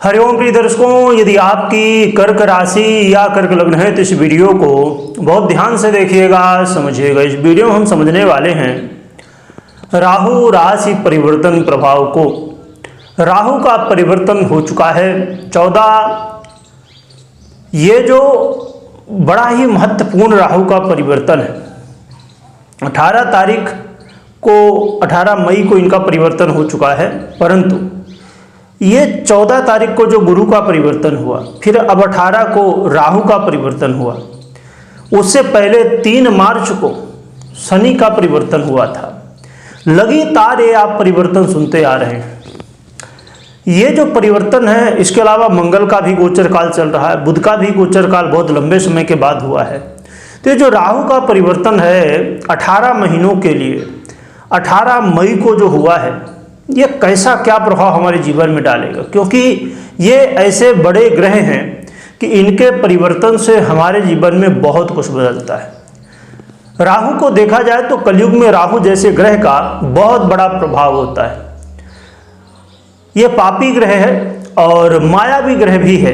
हरिओम प्रिय दर्शकों, यदि आपकी कर्क राशि या कर्क लग्न है तो इस वीडियो को बहुत ध्यान से देखिएगा, समझिएगा। इस वीडियो में हम समझने वाले हैं राहु राशि परिवर्तन प्रभाव को। राहु का परिवर्तन हो चुका है 14। ये जो बड़ा ही महत्वपूर्ण राहु का परिवर्तन है, 18 तारीख को 18 मई को इनका परिवर्तन हो चुका है, परंतु ये 14 तारीख को जो गुरु का परिवर्तन हुआ, फिर अब 18 को राहु का परिवर्तन हुआ। उससे पहले 3 मार्च को शनि का परिवर्तन हुआ था। लगातार ये आप परिवर्तन सुनते आ रहे हैं। ये जो परिवर्तन है, इसके अलावा मंगल का भी गोचर काल चल रहा है, बुध का भी गोचर काल बहुत लंबे समय के बाद हुआ है। तो ये जो राहु का परिवर्तन है 18 महीनों के लिए, 18 मई को जो हुआ है, ये कैसा क्या प्रभाव हमारे जीवन में डालेगा, क्योंकि ये ऐसे बड़े ग्रह हैं कि इनके परिवर्तन से हमारे जीवन में बहुत कुछ बदलता है। राहु को देखा जाए तो कलयुग में राहु जैसे ग्रह का बहुत बड़ा प्रभाव होता है। ये पापी ग्रह है और मायावी ग्रह भी है,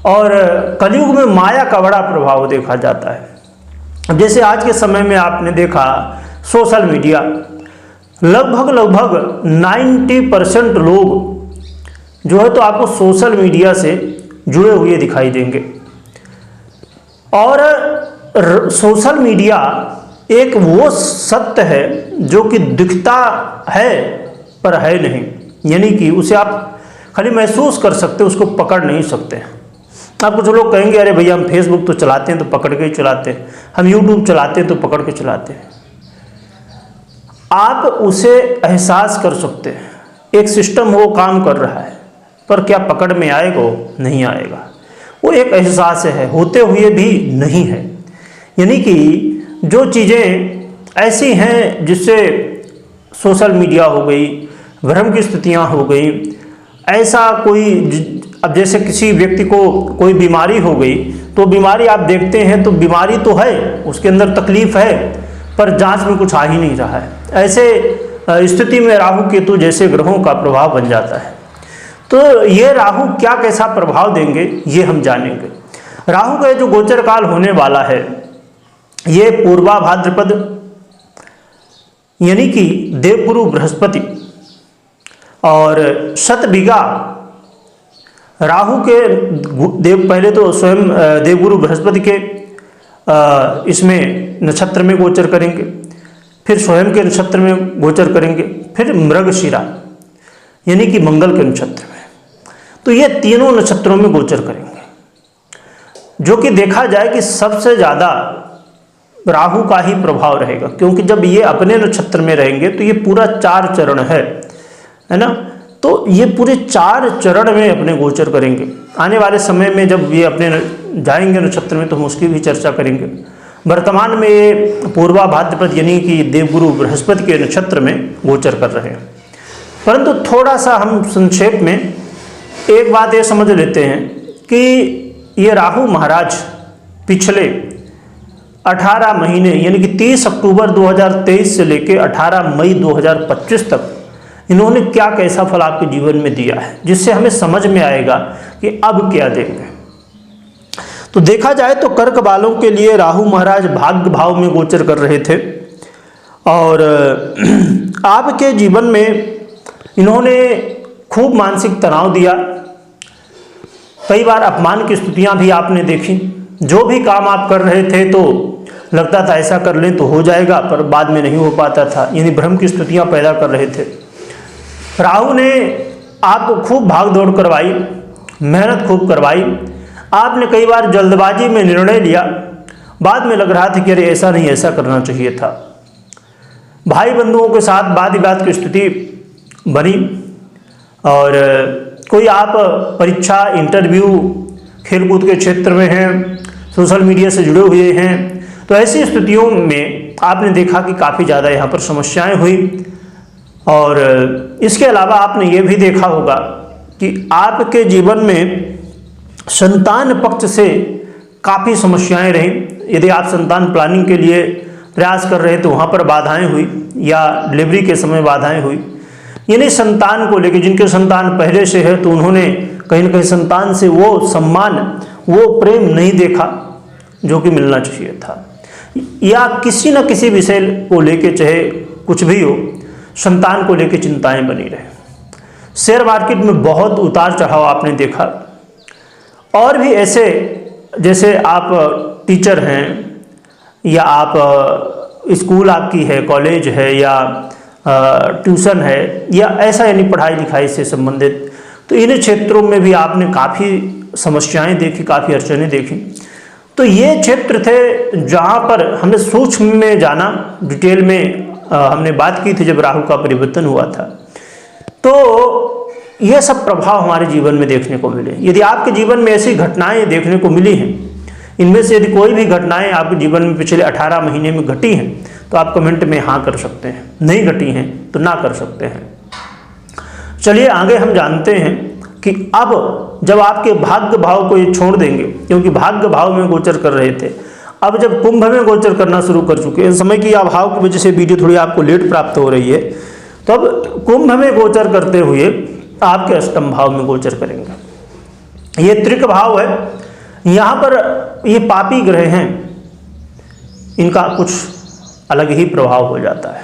और कलयुग में माया का बड़ा प्रभाव देखा जाता है। जैसे आज के समय में आपने देखा सोशल मीडिया, लगभग 90% लोग जो है तो आपको सोशल मीडिया से जुड़े हुए दिखाई देंगे। और सोशल मीडिया एक वो सत्य है जो कि दिखता है पर है नहीं, यानी कि उसे आप खाली महसूस कर सकते, उसको पकड़ नहीं सकते। आपको जो लोग कहेंगे अरे भैया हम फेसबुक तो चलाते हैं तो पकड़ के ही चलाते हैं, हम यूट्यूब चलाते हैं तो पकड़ के चलाते हैं। आप उसे एहसास कर सकते हैं, एक सिस्टम वो काम कर रहा है, पर क्या पकड़ में आएगा? नहीं आएगा। वो एक एहसास है, होते हुए भी नहीं है। यानी कि जो चीज़ें ऐसी हैं जिससे सोशल मीडिया हो गई, भ्रम की स्थितियाँ हो गई, ऐसा कोई, अब जैसे किसी व्यक्ति को कोई बीमारी हो गई तो बीमारी आप देखते हैं तो बीमारी तो है, उसके अंदर तकलीफ है, पर जांच में कुछ आ ही नहीं रहा है। ऐसे स्थिति में राहु केतु जैसे ग्रहों का प्रभाव बन जाता है। तो ये राहु क्या कैसा प्रभाव देंगे ये हम जानेंगे। राहु का जो गोचर काल होने वाला है, ये पूर्वा भाद्रपद यानी कि देवगुरु बृहस्पति और शतभिगा राहु के पहले तो स्वयं देवगुरु बृहस्पति के इसमें नक्षत्र में गोचर करेंगे, फिर स्वयं के नक्षत्र में गोचर करेंगे, फिर मृगशिरा यानी कि मंगल के नक्षत्र में। तो ये तीनों नक्षत्रों में गोचर करेंगे, जो कि देखा जाए कि सबसे ज़्यादा राहु का ही प्रभाव रहेगा, क्योंकि जब ये अपने नक्षत्र में रहेंगे तो ये पूरा 4 चरण है ना। तो ये पूरे 4 चरण में अपने गोचर करेंगे। आने वाले समय में जब ये अपने जाएंगे नक्षत्र में तो हम उसकी भी चर्चा करेंगे। वर्तमान में ये पूर्वा भाद्रपद यानी कि देवगुरु बृहस्पति के नक्षत्र में गोचर कर रहे हैं। परंतु थोड़ा सा हम संक्षेप में एक बात ये समझ लेते हैं कि ये राहु महाराज पिछले 18 महीने यानी कि 30 अक्टूबर 2023 से लेकर 18 मई 2025 तक इन्होंने क्या कैसा फल आपके जीवन में दिया है, जिससे हमें समझ में आएगा कि अब क्या देंगे। तो देखा जाए तो कर्क वालों के लिए राहु महाराज भाग्य भाव में गोचर कर रहे थे, और आपके जीवन में इन्होंने खूब मानसिक तनाव दिया। कई बार अपमान की स्थितियां भी आपने देखी। जो भी काम आप कर रहे थे तो लगता था ऐसा कर लें तो हो जाएगा, पर बाद में नहीं हो पाता था, यानी भ्रम की स्थितियां पैदा कर रहे थे। राहु ने आपको खूब भाग दौड़ करवाई, मेहनत खूब करवाई। आपने कई बार जल्दबाजी में निर्णय लिया, बाद में लग रहा था कि अरे ऐसा नहीं, ऐसा करना चाहिए था। भाई बंधुओं के साथ वाद विवाद की स्थिति बनी, और कोई आप परीक्षा, इंटरव्यू, खेलकूद के क्षेत्र में हैं, सोशल मीडिया से जुड़े हुए हैं, तो ऐसी स्थितियों में आपने देखा कि काफ़ी ज़्यादा यहाँ पर समस्याएं हुई। और इसके अलावा आपने ये भी देखा होगा कि आपके जीवन में संतान पक्ष से काफ़ी समस्याएं रहीं। यदि आप संतान प्लानिंग के लिए प्रयास कर रहे तो वहाँ पर बाधाएं हुई, या डिलीवरी के समय बाधाएं हुई। यानी संतान को लेकर, जिनके संतान पहले से है तो उन्होंने कहीं ना कहीं संतान से वो सम्मान, वो प्रेम नहीं देखा जो कि मिलना चाहिए था, या किसी न किसी विषय को लेके चाहे कुछ भी हो, संतान को लेके चिंताएं बनी रहे। शेयर मार्केट में बहुत उतार चढ़ाव आपने देखा। और भी ऐसे, जैसे आप टीचर हैं या आप स्कूल आपकी है, कॉलेज है या ट्यूशन है या ऐसा, यानी पढ़ाई लिखाई से संबंधित, तो इन क्षेत्रों में भी आपने काफ़ी समस्याएं देखी, काफ़ी अड़चनें देखी। तो ये क्षेत्र थे जहाँ पर हमने सूक्ष्म में जाना, डिटेल में हमने बात की थी जब राहु का परिवर्तन हुआ था। तो ये सब प्रभाव हमारे जीवन में देखने को मिले। यदि आपके जीवन में ऐसी घटनाएं देखने को मिली हैं, इनमें से यदि कोई भी घटनाएं आपके जीवन में पिछले 18 महीने में घटी हैं, तो आप कमेंट में हाँ कर सकते हैं, नहीं घटी हैं तो ना कर सकते हैं। चलिए आगे हम जानते हैं कि अब जब आपके भाग्य भाव को ये छोड़ देंगे, क्योंकि भाग्य भाव में गोचर कर रहे थे, अब जब कुंभ में गोचर करना शुरू कर चुके हैं, समय की अभाव की वजह से वीडियो थोड़ी आपको लेट प्राप्त हो रही है, तो अब कुंभ में गोचर करते हुए आपके अष्टम भाव में गोचर करेंगे। ये त्रिक भाव है, यहाँ पर ये पापी ग्रह हैं, इनका कुछ अलग ही प्रभाव हो जाता है।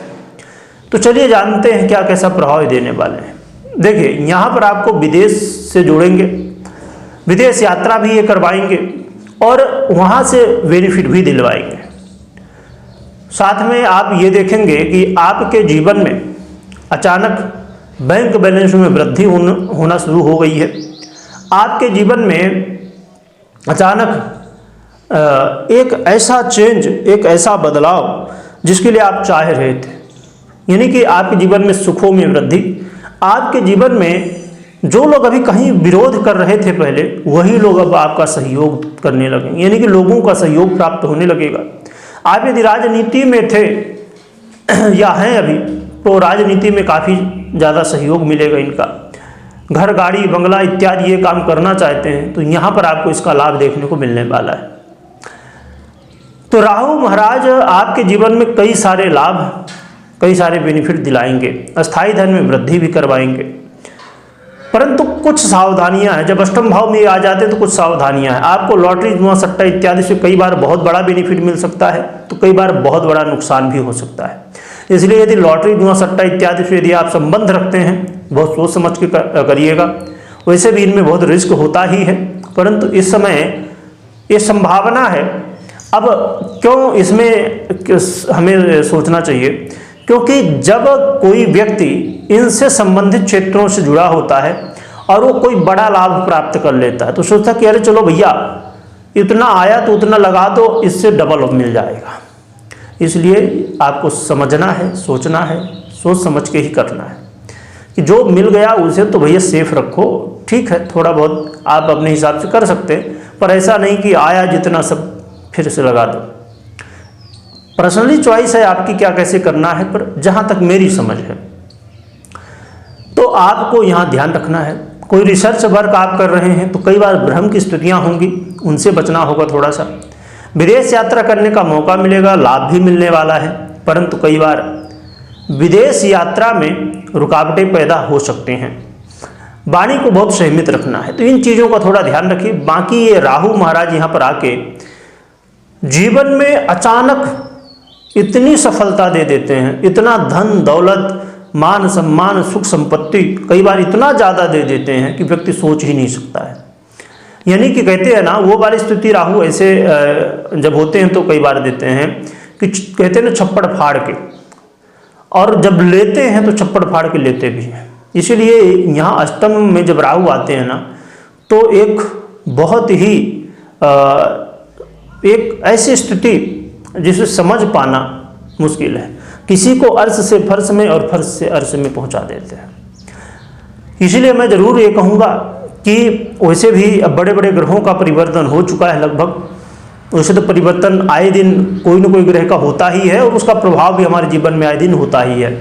तो चलिए जानते हैं क्या कैसा प्रभाव देने वाले हैं। देखिए, यहाँ पर आपको विदेश से जोड़ेंगे, विदेश यात्रा भी ये करवाएंगे और वहाँ से बेनिफिट भी दिलवाएंगे। साथ में आप ये देखेंगे कि आपके जीवन में अचानक बैंक बैलेंस में वृद्धि होना शुरू हो गई है। आपके जीवन में अचानक एक ऐसा चेंज, एक ऐसा बदलाव जिसके लिए आप चाह रहे थे, यानी कि आपके जीवन में सुखों में वृद्धि। आपके जीवन में जो लोग अभी कहीं विरोध कर रहे थे पहले, वही लोग अब आपका सहयोग करने लगेंगे, यानी कि लोगों का सहयोग प्राप्त होने लगेगा। आप यदि राजनीति में थे या हैं अभी, तो राजनीति में काफ़ी ज़्यादा सहयोग मिलेगा इनका। घर, गाड़ी, बंगला इत्यादि ये काम करना चाहते हैं, तो यहाँ पर आपको इसका लाभ देखने को मिलने वाला है। तो राहु महाराज आपके जीवन में कई सारे लाभ, कई सारे बेनिफिट दिलाएंगे, अस्थायी धन में वृद्धि भी करवाएंगे। परंतु कुछ सावधानियां हैं, जब अष्टम भाव में आ जाते हैं तो कुछ सावधानियां हैं। आपको लॉटरी, जुआ, सट्टा इत्यादि से कई बार बहुत बड़ा बेनिफिट मिल सकता है, तो कई बार बहुत बड़ा नुकसान भी हो सकता है। इसलिए यदि लॉटरी, जुआ, सट्टा इत्यादि से यदि आप संबंध रखते हैं, बहुत सोच समझ के करिएगा। वैसे भी इनमें बहुत रिस्क होता ही है, परंतु इस समय ये संभावना है। अब क्यों इसमें हमें सोचना चाहिए, क्योंकि जब कोई व्यक्ति इनसे संबंधित क्षेत्रों से जुड़ा होता है और वो कोई बड़ा लाभ प्राप्त कर लेता है, तो सोचता कि अरे चलो भैया, इतना आया तो उतना लगा दो, इससे डबल मिल जाएगा। इसलिए आपको समझना है, सोचना है, सोच समझ के ही करना है कि जो मिल गया उसे तो भैया सेफ रखो। ठीक है, थोड़ा बहुत आप अपने हिसाब से कर सकते हैं, पर ऐसा नहीं कि आया जितना सब फिर से लगा दो। पर्सनली चॉइस है आपकी क्या कैसे करना है, पर जहाँ तक मेरी समझ है तो आपको यहाँ ध्यान रखना है। कोई रिसर्च वर्क आप कर रहे हैं तो कई बार भ्रम की स्थितियाँ होंगी, उनसे बचना होगा थोड़ा सा। विदेश यात्रा करने का मौका मिलेगा, लाभ भी मिलने वाला है, परंतु कई बार विदेश यात्रा में रुकावटें पैदा हो सकते हैं। वाणी को बहुत संयमित रखना है, तो इन चीज़ों का थोड़ा ध्यान रखिए। बाकी ये राहु महाराज यहाँ पर आके जीवन में अचानक इतनी सफलता दे देते हैं, इतना धन दौलत, मान सम्मान, सुख संपत्ति कई बार इतना ज़्यादा दे देते हैं कि व्यक्ति सोच ही नहीं सकता है। यानी कि कहते हैं ना, वो वाली स्थिति राहु ऐसे जब होते हैं तो कई बार देते हैं कि कहते हैं ना छप्पड़ फाड़ के, और जब लेते हैं तो छप्पड़ फाड़ के लेते भी हैं। इसीलिए यहाँ अष्टम में जब राहु आते हैं ना, तो एक बहुत ही एक ऐसी स्थिति जिसे समझ पाना मुश्किल है। किसी को अर्श से फर्श में और फर्श से अर्श में पहुंचा देते हैं। इसीलिए मैं ज़रूर ये कहूँगा कि वैसे भी अब बड़े बड़े ग्रहों का परिवर्तन हो चुका है लगभग। वैसे तो परिवर्तन आए दिन कोई न कोई ग्रह का होता ही है और उसका प्रभाव भी हमारे जीवन में आए दिन होता ही है।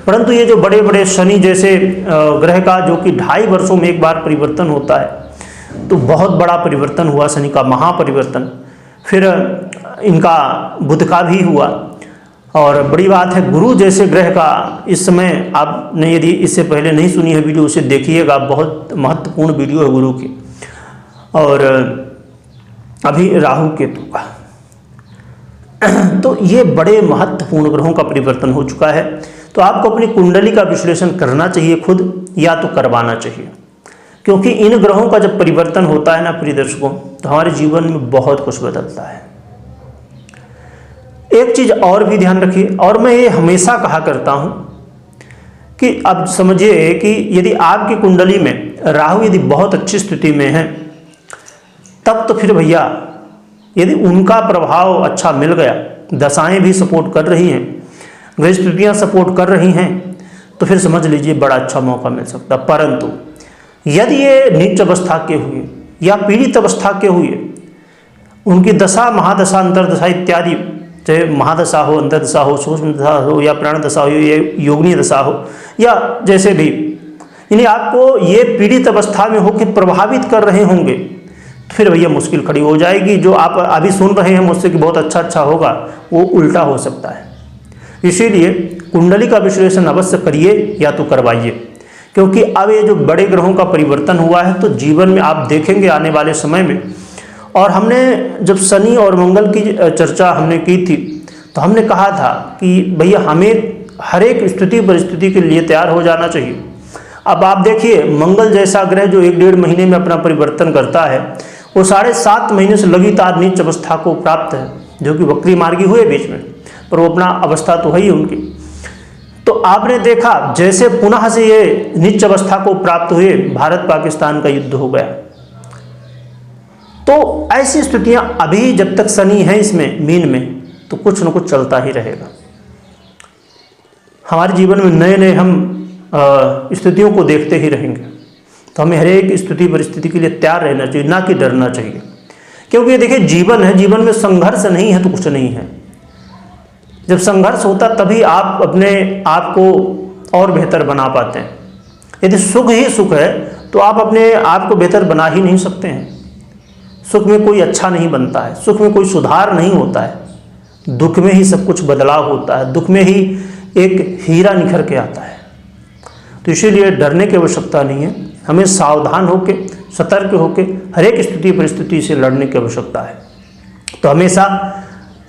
परंतु ये जो बड़े बड़े शनि जैसे ग्रह का जो कि 2.5 वर्षों में एक बार परिवर्तन होता है, तो बहुत बड़ा परिवर्तन हुआ, शनि का महापरिवर्तन। फिर इनका बुध का भी हुआ, और बड़ी बात है, गुरु जैसे ग्रह का इस समय आपने यदि इससे पहले नहीं सुनी है वीडियो, उसे देखिएगा, बहुत महत्वपूर्ण वीडियो है गुरु की। और अभी राहु केतु का तो ये बड़े महत्वपूर्ण ग्रहों का परिवर्तन हो चुका है। तो आपको अपनी कुंडली का विश्लेषण करना चाहिए खुद, या तो करवाना चाहिए, क्योंकि इन ग्रहों का जब परिवर्तन होता है ना प्रिय दर्शकों, तो हमारे जीवन में बहुत कुछ बदलता है। एक चीज और भी ध्यान रखिए, और मैं ये हमेशा कहा करता हूं कि अब समझिए कि यदि आपकी कुंडली में राहु यदि बहुत अच्छी स्थिति में है, तब तो फिर भैया यदि उनका प्रभाव अच्छा मिल गया, दशाएं भी सपोर्ट कर रही हैं, ग्रह स्थितियां सपोर्ट कर रही हैं, तो फिर समझ लीजिए बड़ा अच्छा मौका मिल सकता। परंतु यदि ये नीच अवस्था के हुए या पीड़ित अवस्था के हुए, उनकी दशा, महादशा, अंतरदशा इत्यादि, चाहे महादशा हो, अंतरदशा हो, सूक्ष्म दशा हो, या प्राण दशा हो, या योगिनी दशा हो, या जैसे भी, यानी आपको ये पीड़ित अवस्था में होकर प्रभावित कर रहे होंगे, तो फिर भैया मुश्किल खड़ी हो जाएगी। जो आप अभी सुन रहे हैं मुझसे कि बहुत अच्छा होगा, वो उल्टा हो सकता है। इसीलिए कुंडली का विश्लेषण अवश्य करिए या तो करवाइए, क्योंकि अब ये जो बड़े ग्रहों का परिवर्तन हुआ है, तो जीवन में आप देखेंगे आने वाले समय में। और हमने जब शनि और मंगल की चर्चा हमने की थी, तो हमने कहा था कि भैया हमें हर एक स्थिति परिस्थिति के लिए तैयार हो जाना चाहिए। अब आप देखिए, मंगल जैसा ग्रह जो 1-1.5 महीने में अपना परिवर्तन करता है, वो 7.5 महीने से लगातार नीच अवस्था को प्राप्त है, जो कि वक्री मार्गी हुए बीच में, पर वो अपना अवस्था तो है ही उनकी। तो आपने देखा जैसे पुनः से ये नीच अवस्था को प्राप्त हुए, भारत पाकिस्तान का युद्ध हो गया। तो ऐसी स्थितियां अभी जब तक शनि है इसमें मीन में, तो कुछ न कुछ चलता ही रहेगा। हमारे जीवन में नए नए हम स्थितियों को देखते ही रहेंगे। तो हमें हर एक स्थिति परिस्थिति के लिए तैयार रहना चाहिए, ना कि डरना चाहिए। क्योंकि देखिए जीवन है, जीवन में संघर्ष नहीं है तो कुछ नहीं है। जब संघर्ष होता तभी आप अपने आप को और बेहतर बना पाते हैं। यदि सुख ही सुख है तो आप अपने आप को बेहतर बना ही नहीं सकते हैं। सुख में कोई अच्छा नहीं बनता है, सुख में कोई सुधार नहीं होता है, दुख में ही सब कुछ बदलाव होता है, दुख में ही एक हीरा निखर के आता है। तो इसीलिए डरने की आवश्यकता नहीं है, हमें सावधान होकर, सतर्क होकर हर एक स्थिति परिस्थिति से लड़ने की आवश्यकता है। तो हमेशा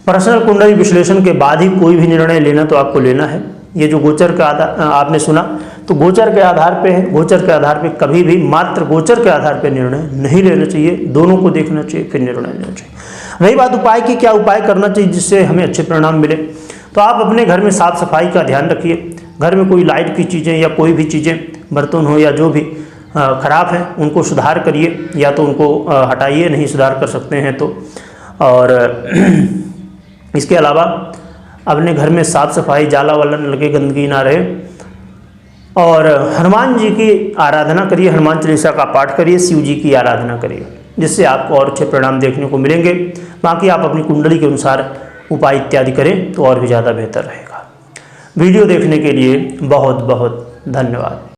पर्सनल कुंडली विश्लेषण के बाद ही कोई भी निर्णय लेना तो आपको लेना है। ये जो गोचर का आधार आपने सुना, तो गोचर के आधार पे है, गोचर के आधार पे कभी भी मात्र गोचर के आधार पे निर्णय नहीं लेना चाहिए, दोनों को देखना चाहिए फिर निर्णय लेना चाहिए। रही बात उपाय की, क्या उपाय करना चाहिए जिससे हमें अच्छे परिणाम मिले, तो आप अपने घर में साफ सफाई का ध्यान रखिए। घर में कोई लाइट की चीज़ें या कोई भी चीज़ें, बर्तन हो या जो भी खराब है, उनको सुधार करिए, या तो उनको हटाइए, नहीं सुधार कर सकते हैं तो। और इसके अलावा अपने घर में साफ सफाई, जाला वाला न लगे, गंदगी ना रहे। और हनुमान जी की आराधना करिए, हनुमान चालीसा का पाठ करिए, शिव जी की आराधना करिए, जिससे आपको और अच्छे परिणाम देखने को मिलेंगे। बाकी आप अपनी कुंडली के अनुसार उपाय इत्यादि करें तो और भी ज़्यादा बेहतर रहेगा। वीडियो देखने के लिए बहुत बहुत धन्यवाद।